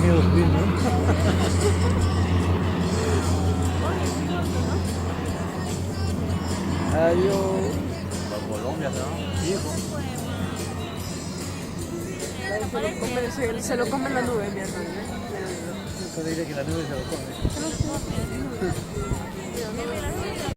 miedo subir, ¿no? Adiós. Colombia, ¿no? Sí, pues. Se lo come la nube, mi hermano. Eso diría que la nube se lo come. Mira, mira,